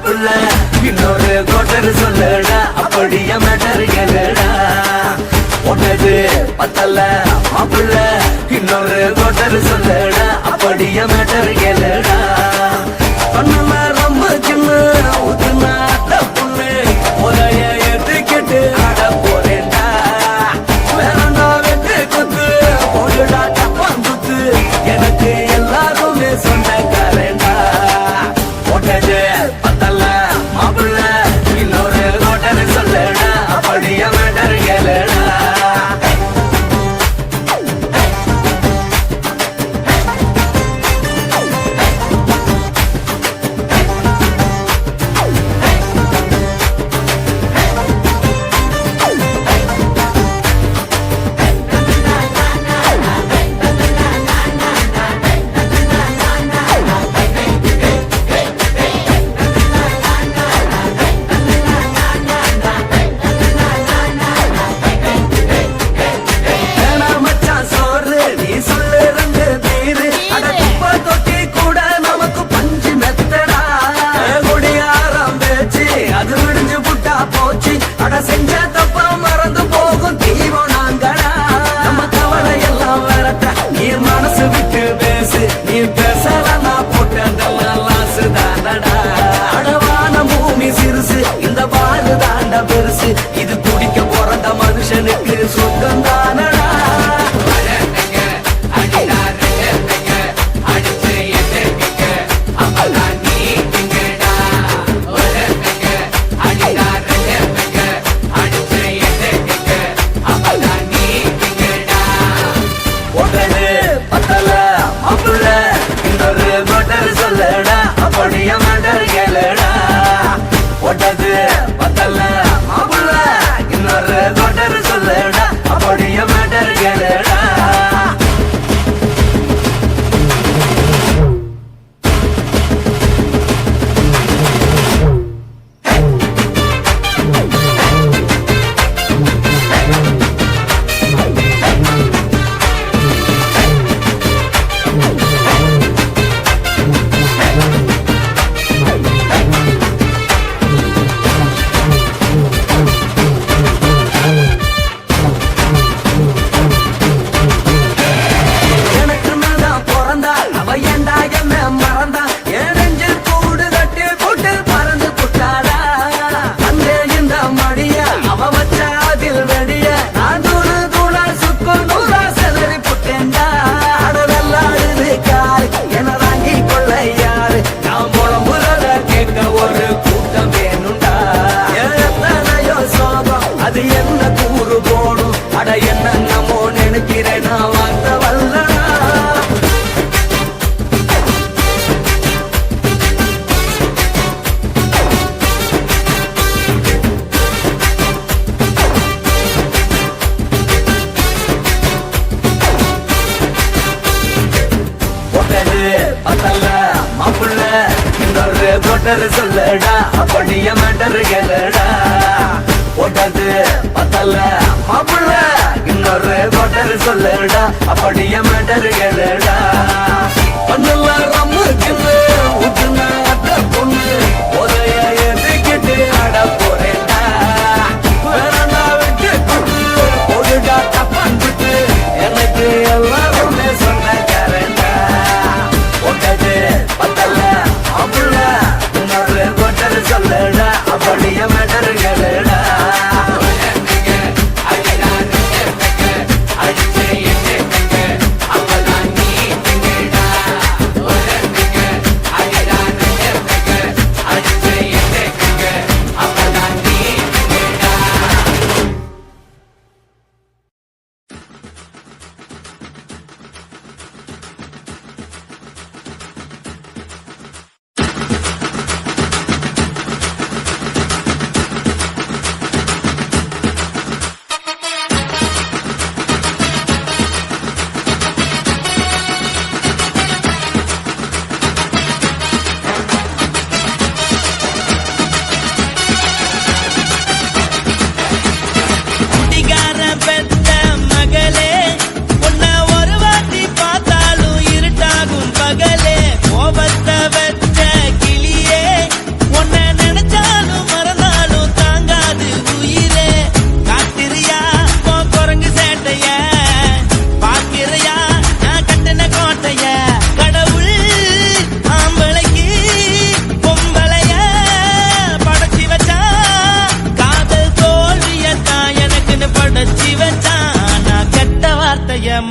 மாப்பிள்ள இன்னொரு கோட்டர் சொல்லுடா அப்படியே மேட்டர் கேளுடா ஒன்னது பத்தல்ல மாப்பிள்ள இன்னொரு கோட்டர் சொல்லுடா அப்படியே மேட்டர் கேளுடா பண்ணல ரொம்ப சின்ன ஊத்துனா பொண்ணு உதய ஏத்துக்கிட்டு ஆட போறேன்டா வேறண்டா வெட்டு குத்து போடுடா டப்பான் குத்து எனக்கு எல்லாருமே சொந்தக்காரேண்டா ஒட்டது பத்தல்ல மாப்பிள்ள இன்னொரு கோட்டர் சொல்லுடா அப்படியே மேட்டர் கேளுடா இது குடிக்க பிறந்த மனுஷனுக்கு சொர்க்கம் தானடா இன்னொரு கோட்டர் சொல்லுடா அப்படியே மேட்டர் கேளுடா ஒட்டது பத்தல்ல மாப்பிள்ள இன்னொரு கோட்டர் சொல்லுடா அப்படியே மேட்டர் கேளுடா அது என்ன கூறு போடும் அட என்ன நம்மோ நினைக்கிறேன் நான் வாங்க வல்லடா ஒட்டது பத்தல்ல மாப்பிள்ள இன்னொரு கோட்டர் சொல்லுடா அப்படியே மேட்டர் கேளுடா ஒட்டது பத்தல்ல மாப்பிள்ள இன்னொரு கோட்டர் சொல்லுடா அப்படியே மேட்டர் கேளுடா பண்ணல ரம்முக்குன்னு ஊத்துனா பொண்ணு உதய எதுக்கிட்டு ஆட போறேன்டா வேறண்டா வெட்டு குத்து போடுடா டப்பான் குத்து எனக்கு எல்லாருமே சொந்தக்காரன்டா ஒட்டது பத்தல்ல மாப்பிள்ள இன்னொரு கோட்டர் சொல்லுடா அப்படியே மேட்டர் கேளுடா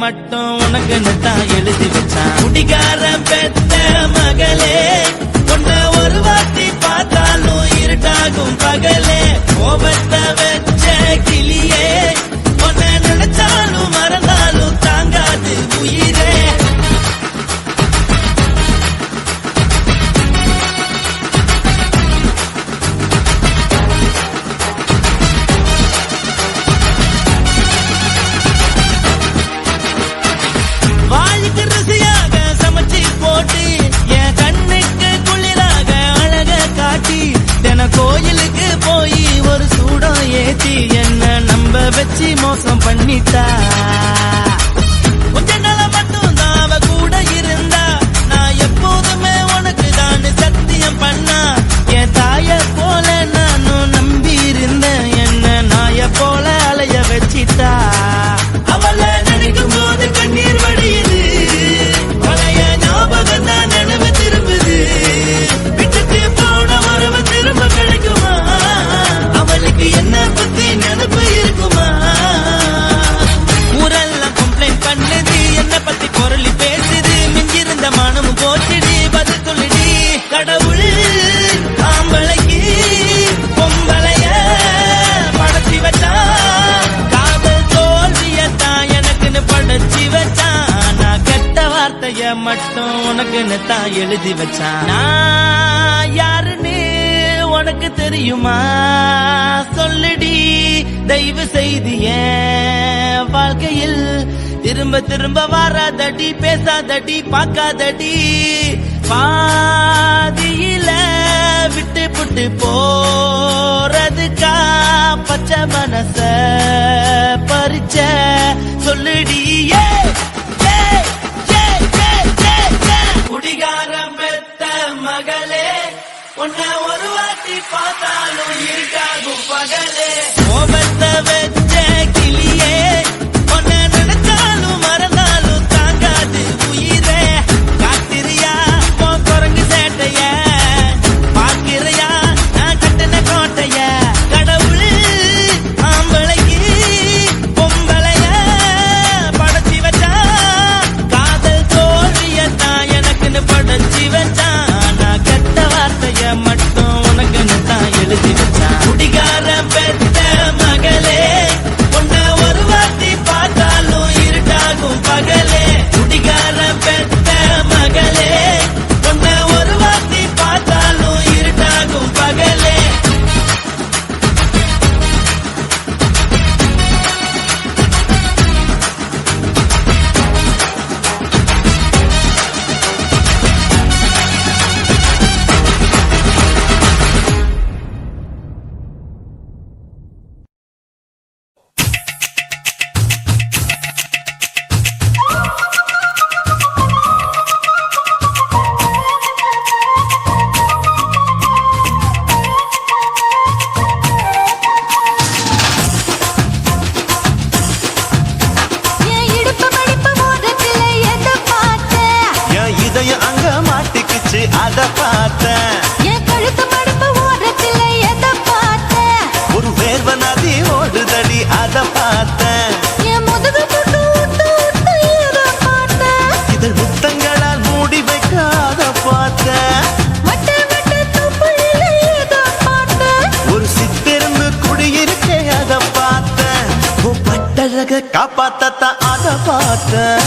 மட்டும் உனக்குன்னு தான் எழுதி வச்சான். குடிகாரன் பெத்த மகளே, உன்னை ஒரு வாட்டி பார்த்தாலும் இருட்டாகும் பகலே. கோபத்தை வச்ச கிளியே, உன்னை நினைச்சாலும் மறந்தாலும் தாங்காது உயிரே. வாய்க்கு ருசியாக சமைச்சு போட்டு என் கண்ணுக்கு குளிராக அழக காட்டி, தின கோயிலுக்கு போய் ஒரு சூடம் ஏத்தி என்ன நம்ப வச்சு மோசம் பண்ணிட்டா. கொஞ்ச நாள் மட்டும் தான் அவ கூட இருந்தா, நான் எப்போதுமே உனக்கு தான் சத்தியம் பண்ணா. என் தாய போல நானும் நம்பி இருந்தேன், என்ன நாய போல அலைய வச்சிட்டா. அவளை நினைக்கும் போது கண்ணீர் வடியுது, பழைய ஞாபகம் தான் நினைவு திரும்புது. விட்டுட்டு போன உறவு திரும்ப கிடைக்குமா? அவளுக்கு என்ன பத்தி நினைப்பு இருக்குமா? ஊரெல்லாம் கம்ப்ளைண்ட் பண்ணுது, என்ன பத்தி பொருளி பேசுது. மிஞ்சிருந்த மனமும் போச்சுடி, பதில் சொல்லுடி. கடவுள் ஆம்பளைக்கு பொம்பளைய படைச்சி வச்சா, காதல் தோல்வியத்தான் எனக்குன்னு படைச்சி வச்சான். நான் கெட்ட வார்த்தைய மட்டும் உனக்குன்னு தான் எழுதி வச்சான். நான் யாருன்னு உனக்கு தெரியுமா? சொல்லுடி தயவு செய்து என் வாழ்க்கையில் திரும்ப திரும்ப வராதடி, பேசாதடி, பார்க்காதடி. பாதியில விட்டு புட்டு போறதுக்கா பச்சை மனச பறிச்ச சொல்லுடி. குடிகாரம் பெத்த மகளே, உன்னை ஒரு வாட்டி பார்த்தாலும் இருக்காகும் பகலே. கோபத்தை வச்ச கிளியே, உன்னை நினைச்சாலும் மறந்தாலும் தாங்காது உயிரே. காத்திரியா உன் குரங்கு சேட்டைய, பாக்கிறையா நான் கட்டின கோட்டைய. கடவுள் ஆம்பளைக்கு பொம்பளைய படைச்சி வச்சா, காதல் தோல்வியத்தான் எனக்குன்னு படைச்சி வச்சான். நான் கெட்ட வார்த்தைய மட்டும் உனக்குன்னு தான் எழுதி வச்சான். குடிகாரன் பெத்த மகளே, உன்னை ஒரு வாட்டி பார்த்தாலும் இருட்டாகும் பகலே. குடிகாரன் பெத்த மகளே, உன்னை ஒரு வாட்டி பார்த்தாலும் இருட்டாகும் பகலே. என் இடுப்பு மடிப்பு மோதிரத்துல எதை பார்த்தேன்? என் இதயம் அங்க மாட்டிக்கிச்சு அத பார்த்தேன். என் கழுத்து மடிப்பு ஓரத்துல எதை பார்த்தேன்? ஒரு வேர்வ நதி ஓடுதடி அத பார்த்தேன். என் முதுகு புட்டு விட்டு விட்டு எதை பார்த்தேன்? இதழ் முத்தங்களால் மூடி வைக்க அத பார்த்தேன். வட்ட வட்ட தொப்புளில எதை பார்த்தேன்? ஒரு சித்திருந்து குடியிருக்கே அத பார்த்தேன். உன் பட்டழக காப்பாத்தத்தான் அத பார்த்தேன்.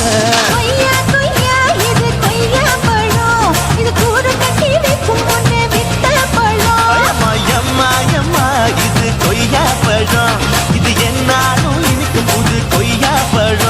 கொய்யா கொய்யா இது கொய்யா பழம், இது கூட கட்டி வைக்கும் முன்னே வித்த பழம். அம்மா எம்மா எம்மா இது கொய்யா பழம், இது என்னாலும் இனிக்கும் புது கொய்யா பழம்.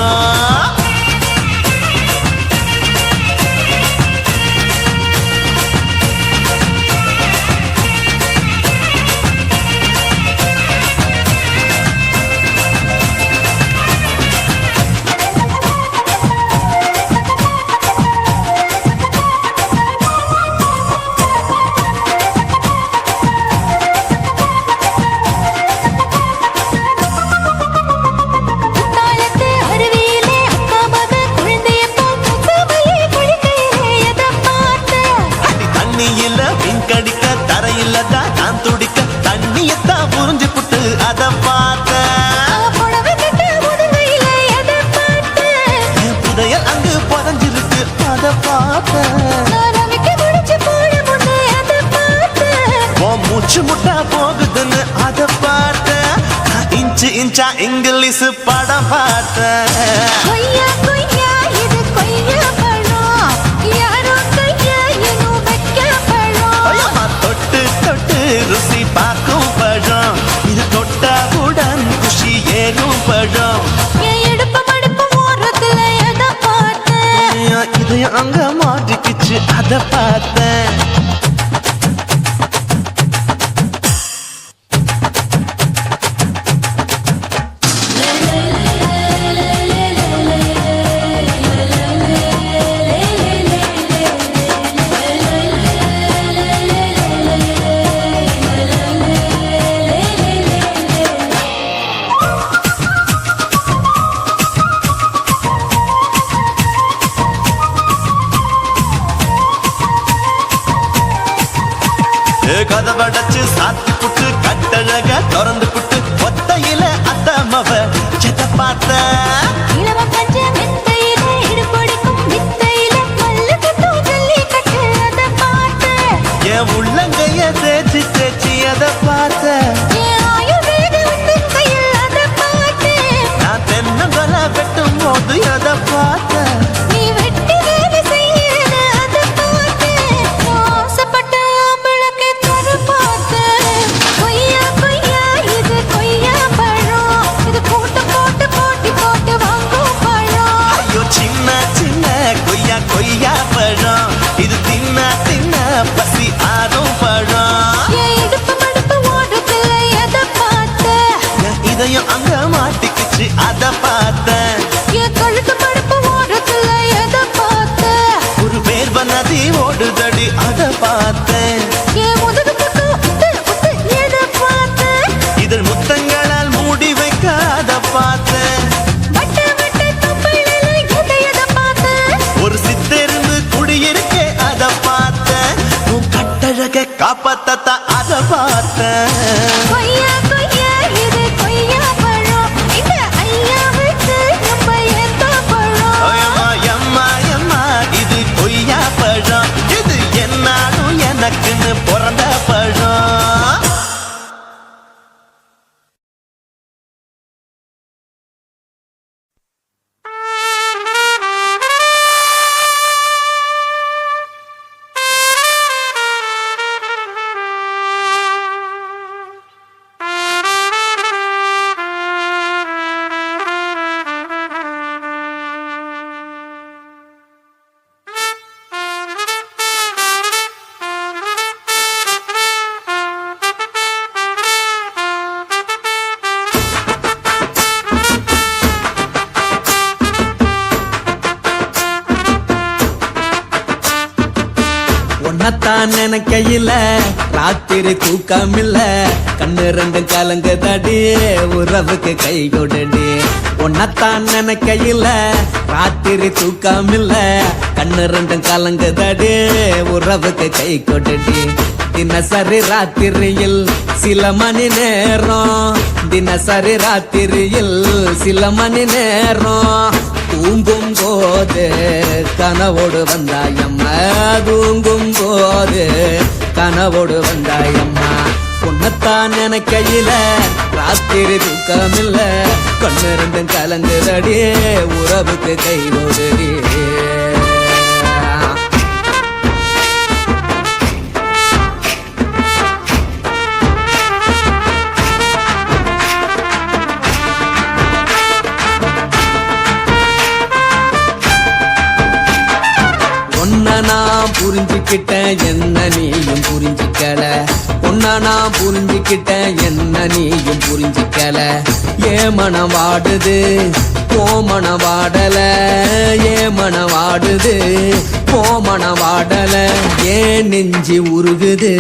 நான் ரவிக்கு முடிச்சு போட முன்னே அதை பார்த்தேன். உன் மூச்சு முட்டா போகுதுன்னு அத பார்த்தேன். நான் இன்ச்சு இன்ச்சா இங்கிலீஷ் படம் பார்த்தேன். கொய்யா கொய்யா இது கொய்யா பழம், யாரோ கையா இன்னும் வைக்க பழம். ஐயம்மா, தொட்டு தொட்டு ருசி பார்க்கும் பழம், இது தொட்டாவுடன் குஷி ஏறும் பழம். என் இடுப்பு மடுப்பு ஓரத்துல எதை பார்த்தேன். இதயம் அங்க மாட்டிக்கிச்சு அத பார்த்தேன். கதவடைச்சு சாத்தி புட்டு கட்டழக திறந்து புட்டு ஒத்தையில அத்தமவ செத்த பார்த்த. இளவ பஞ்ச மெத்தையில இடுபொடிக்கும் வித்தையில மல்லு கட்டும் ஜல்லி கட்டு அதை பார்த்தேன். என் உள்ளங்கைய தேய்ச்சி தேய்ச்சி அத பார்த்த. என் ஆயுர்வேத உந்தன் கையில் அதை பார்த்தேன். நான் தென்னங்கொலை வெட்டும் போது அத பார்த்த. நீ வெட்டி வேலை செய்யறது அதை பார்த்தேன். ஆசைப்பட்ட ஆம்பளுக்கு தர பார்த்தேன். கொய்யா கொய்யா இது கொய்யா பழம், இது போட்டு போட்டு போட்டி போட்டு வாங்கும் பழம். ஐயோ சின்ன சின்ன கொய்யா கொய்யா பழம், இது தின்ன தின்ன பசி ஆறும் பழம். என் இடுப்பு மடுப்பு ஓடுதுல எதை பார்த்தேன். என் இதயம் அங்க மாட்டிக்கிச்சு அத பார்த்தேன். என் கழுத்து மடுப்பு ஓடுதுல எதை பார்த்தேன். ஒரு வேர்வ நதி ஓடுதடி அத பார்த்தேன். என் முதுகு பக்கம் உத்து உத்து எதை பார்த்தேன். இதழ் முத்தங்களால் மூடி வைக்க அத பார்த்தேன். வட்ட வட்ட தொப்பையில எதை பார்த்தேன். ஒரு சித்தெருந்து குடியிருக்க அத பார்த்தேன். உன் கட்டழக காப்பாத்தத்த அத பார்த்தேன். கொய்யா கொய்யா இது கொய்யா பழம், இந்த ஐயாவுக்கு ரொம்ப ஏத்த பழம். ஐயம்மா, எம்மா, எம்மா, இது கொய்யா பழம், இது என்னாலும் எனக்குன்னு பிறந்த பழம். உன்னத்தான் நினைக்கையில ராத்திரி தூக்கமில்ல, கண்ணு ரெண்டும் கலங்குதடி உறவுக்கு கை கொடுடி. உன்னத்தான் நினைக்கையில ராத்திரி தூக்கமில்ல, கண்ணு ரெண்டும் கலங்குதடி உறவுக்கு கை கொடுடி. தினசரி ராத்திரியில் சில மணி நேரம், தினசரி ராத்திரியில் சில மணி நேரம் தூங்கும் போது கனவோடு வந்தாயம்மா, தூங்கும் போது கனவோடு வந்தாயம்மா. உன்னத்தான் நினைக்கையில ராத்திரி தூக்கமில்ல, கண்ணு ரெண்டும் கலங்குதடி உறவுக்கு கை கொடுடி. நான் புரிஞ்சுக்கிட்டேன் என்ன நீயும் புரிஞ்சுக்கல, உன்ன நான் புரிஞ்சுக்கிட்டேன் என்ன நீயும் புரிஞ்சுக்கல. ஏன் மனம் வாடுது போ மனம் வாடல, ஏன் மனம் வாடுது போ மனம் வாடல. ஏன் நெஞ்சு உருகுது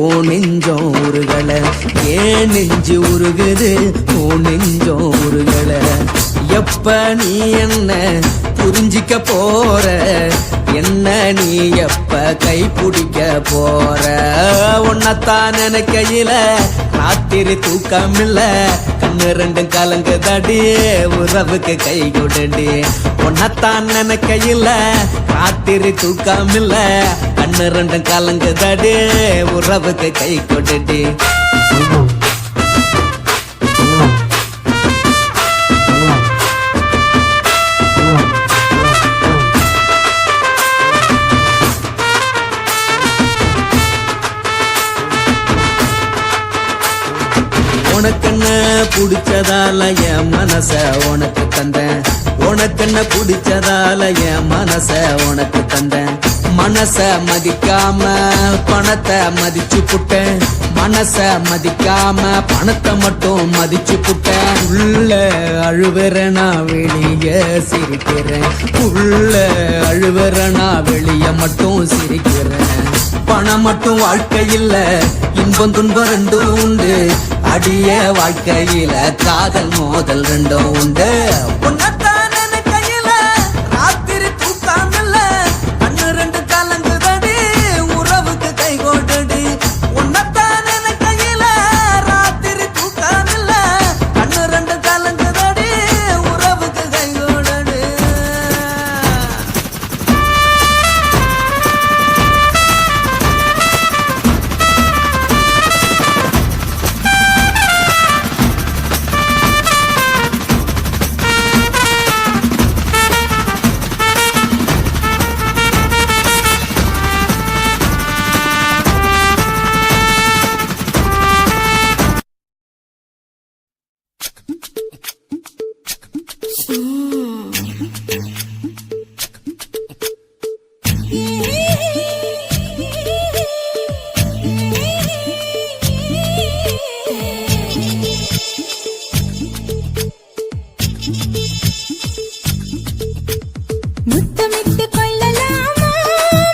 ஓ நெஞ்சம் உருகல, ஏன் நெஞ்சு உருகுது ஓ நெஞ்சம் உருகல. எப்ப நீ என்ன புரிஞ்சிக்க போற, என்ன நீ எப்ப கை பிடிக்க போற. உன்னத்தான் நினைக்கையில ராத்திரி தூக்கமில்ல, கண்ணு ரெண்டும் கலங்குதடி உறவுக்கு கை கொடுடி. உன்னத்தான் நினைக்கையில ராத்திரி தூக்கமில்ல கண்ணு ரெண்டும் கலங்குதடி உறவுக்கு கை கொட்டுடி உனக்கென்ன பிடிச்சதால என் மனச உனக்கு தந்தேன் உனக்கென்ன பிடிச்சதால என் மனச உனக்கு தந்தேன் மனச மதிக்காம பணத்தை மதிச்சு புட்டேன் மனச மதிக்காம பணத்தை மட்டும் மதிச்சு புட்டேன் உள்ள அழுவுற நான் வெளிய சிரிக்கிறேன் உள்ள அழுவுற நான் வெளிய மட்டும் சிரிக்கிறேன் பணம் மட்டும் வாழ்க்கையில் இன்பம் துன்பம் ரெண்டும் உண்டு அடிய வாழ்க்கையில காதல் மோதல் ரெண்டும் உண்டு உன்னத்தான் நினைக்கையில ராத்திரி தூக்காமல்ல கண்ணு ரெண்டு கலங்குதடி உறவுக்கு கை கோட்டுடி உன்னத்தான் நினைக்கையில ராத்திரி தூக்காமல்ல கண்ணு ரெண்டு கலங்குதடி உறவுக்கு கை கோட்டுடி முத்தமிட்டு கொள்ளலாமா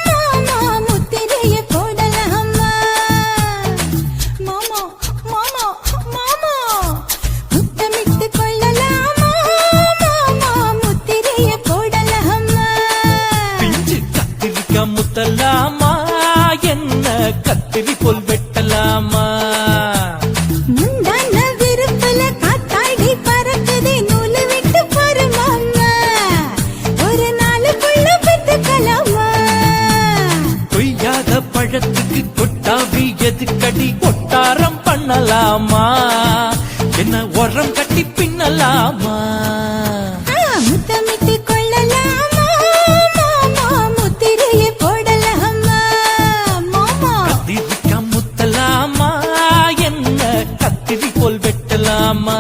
மாமா முத்திரைய போடலாமா மாமா மாமா மாமா முத்தமிட்டு கொள்ளலாமா மாமா முத்திரைய போடலாமா பிஞ்சு கத்திரிக்கா முத்தலாமா என்ன கத்திரி போல் வெட்டலாமா முந்தான விருப்பல காத்தாடி பறக்குதே நூலு விட்டு பாரு மாமா ஒரு நாளுக்குள்ள பெத்துக்கலாமா கொய்யாத பழத்துக்கு கொட்டாவி எதுக்கடி கொட்டாரம் பண்ணலாமா என்ன உரம் கட்டி பின்னலாமா முத்தமிட்டு கொள்ளலாமா மாமா முத்திரைய போடலாமா மாமா கத்திரிக்கா முத்தலாமா என்ன கத்திரி போல் வெட்டலாமா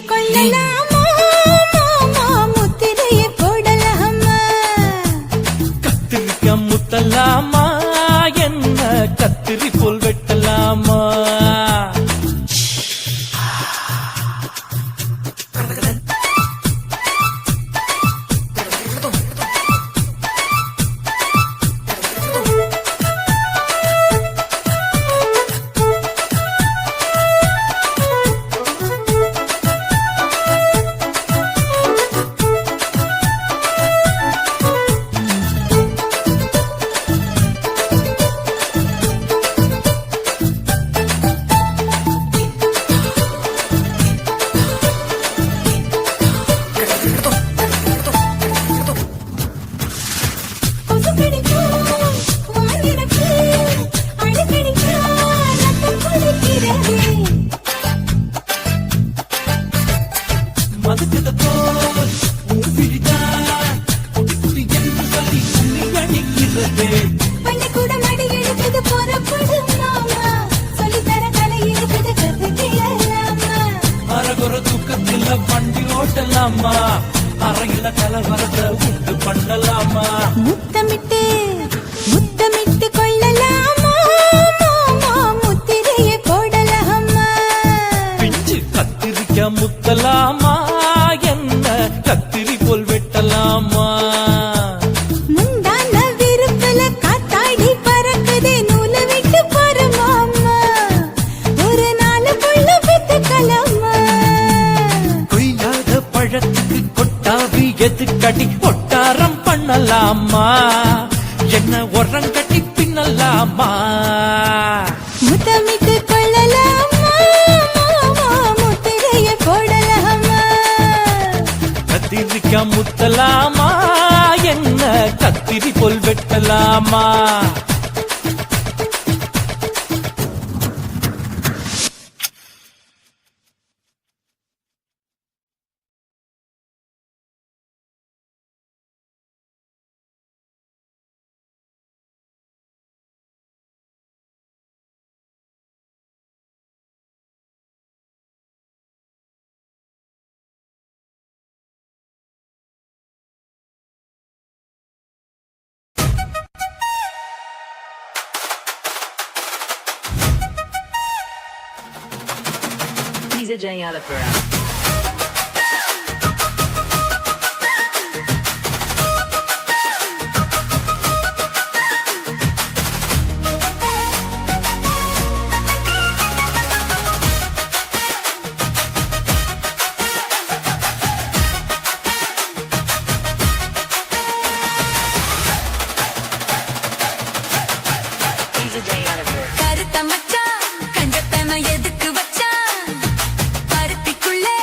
கொள்ளலாமா மாமா முத்திரைய போடலாமா கத்திரிக்கா முத்தலாமா என்ன கத்திரி போல் வெட்டலாமா வெட்டலாமா அறையில கலவரத்தை உண்டு பண்ணலாமா முத்தமிட்டு முத்தமிட்டு கொள்ளலாமா மாமா முத்திரையை போடலாமா பிஞ்சு கத்திரிக்க முத்தலாமா என்ன கத்திரி போல் வெட்டலாமா முந்தான விருப்பல காத்தாடி பறக்குதே நூல விட்டு போற மாமா ஒரு நாலு புள்ள பெத்துக்கலாமா கொய்யாத பழத்துக்கு கொட்டாவி எதுக்கடி ஒட்டாரம் பண்ணலாமா என்ன உரங்கட்டி பின்னலாமா முத்தமிட்டு கொள்ளலாமா மாமா முத்திரையை போடலாமா கத்திரிக்க முத்தலாமா என்ன கத்திரி போல் வெட்டலாமா He's a J. Alapura. He's a J. Alapura. கருத்த மச்சான் கஞ்சத்தனம் எதுக்கு வச்சான் பருத்திக்குள்ளே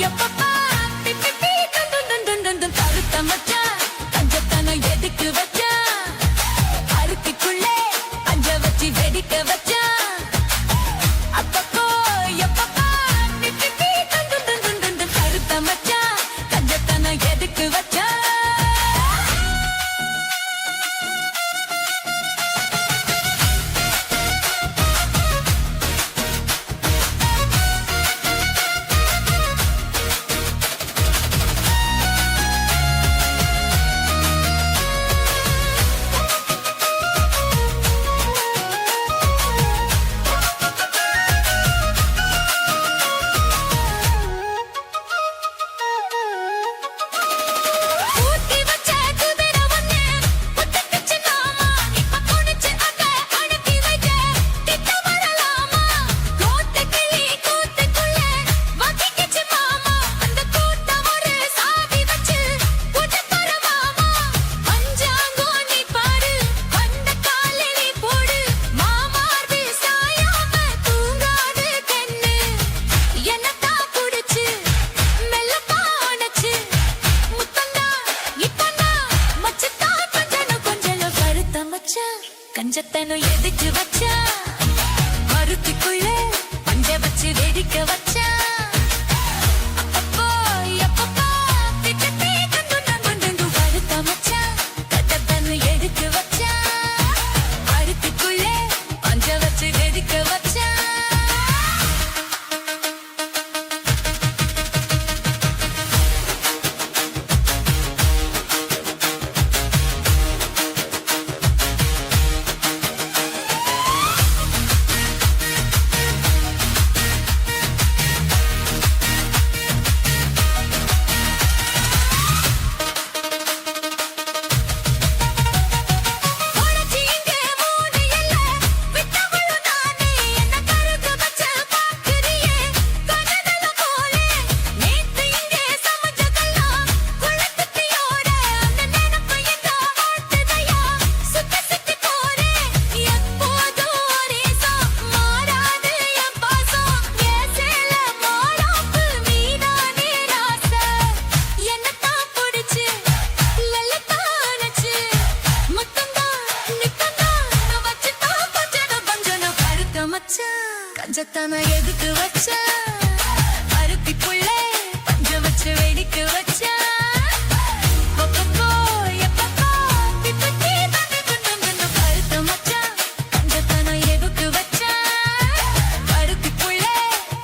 எப்பப்பா பிப்பி பீ டும் கருத்த மச்சான் கஞ்சத்தனம் எதுக்கு வச்சான் அருத்திக்குள்ளே பஞ்ச வச்சு வெடிக்க வச்சான் அப்பப்போ எப்பப்பா பிப்பி பீ டும் கருத்த மச்சான் கஞ்சத்தனம் எதுக்கு வச்சான் ஊத்தி வச்ச குதிரை ஒண்ணு புத்துக்குச்சு மாமா இப்ப புடிச்சு அத அடக்கி வைக்க திட்ட வரலாமா கோத்த கிளி கூத்துக்குள்ள வக்கிக்குச்சு மாமா அந்த கூத்த ஒரு சாவி வச்சு புட்டு தர மாமா பஞ்சாங்கோ நீ பாடு வந்த காலை நீ போடு மாமார்பி சாயாம தூங்காது கண்ணு என்னத்தான் புடிச்சு மெல்லப்பா அணைச்சு முத்தந்தா இப்பந்தா மச்சத்தா கொஞ்சம் கருத்த மச்சான் கஞ்சத்தனம் எதுக்கு வச்சா மருத்துக்குள்ள பஞ்ச வச்சு வெடிக்க வச்சா அப்பப்போ எப்பப்பா திட்டத்தே கண்டு கருத்த மச்சான் கஞ்சத்தனம் எதுக்கு வச்சா மருத்துக்குள்ள பஞ்ச வச்சு வெடிக்க வச்சா உனச்சீங்க மூடு இல்ல விட்டவளு நானே என்ன கருக வச்ச பாக்குறியே கனதல போலே நேத்து இங்கே சமஞ்சதெல்லாம் குளத்துத்தியோட அந்த நினைப்பு எங்க ஆட்டுதையா சுத்தி போறே எப்போதும் ஒரே மாறாது என் பாசம் ஏசேல மாறாப்பு மீதானே ராசா என்னத்தான் புடிச்சு லல்லத்தானச்சு முத்தந்தா நித்தந்தா நான் வச்சுட்டா பஞ்சன கருத்த மச்சான் கஞ்சத்தான எதுக்கு வச்சா அருத்தி புள்ளே பஞ்ச வச்சு வெடிக்க வச்சா அப்பப்போ எப்பப்பா பிப்பி கருத்த மச்சான் கஞ்சத்தான எதுக்கு வச்சா அருத்தி புள்ளே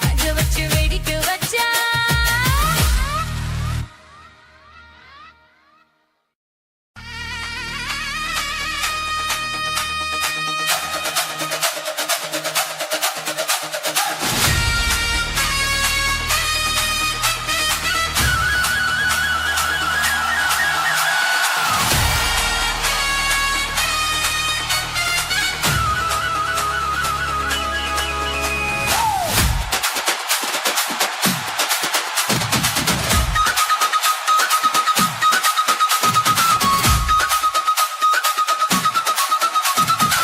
பஞ்ச வச்சு வெடிக்க வச்சா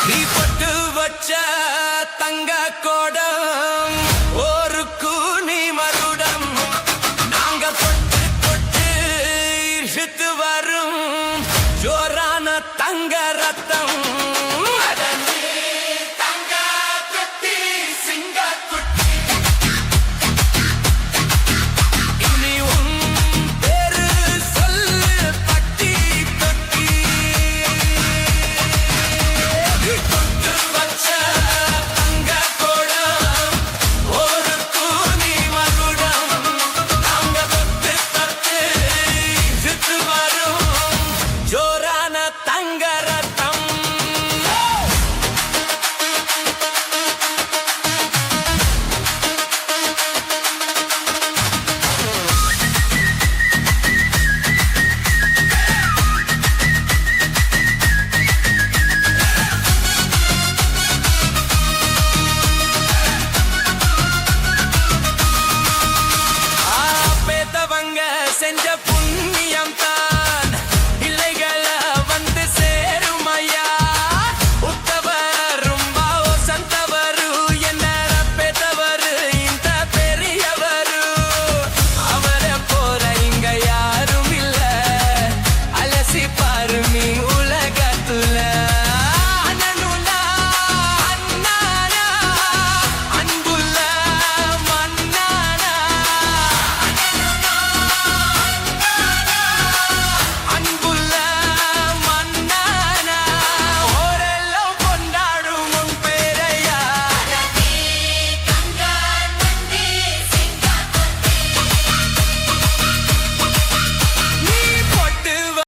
நீ பட்டு வச்ச தங்க கோடம் ஒரு கூனி மருடம் நாங்க தொட்டு தொட்டு இழுத்து வரும் ஜோரான தங்க ரத்தம் தங்க தொட்டி சிங்க குட்டி இனி உன் பேரு சொல்லு பட்டி தொட்டி தொட்டு வச்ச தங்க கோடம் ஒரு கூனி மகுடம் நாங்க தொட்டு தொட்டு இழுத்து வரும் ஜோரான தங்க ரத்தம் பேத்தவங்க செஞ்ச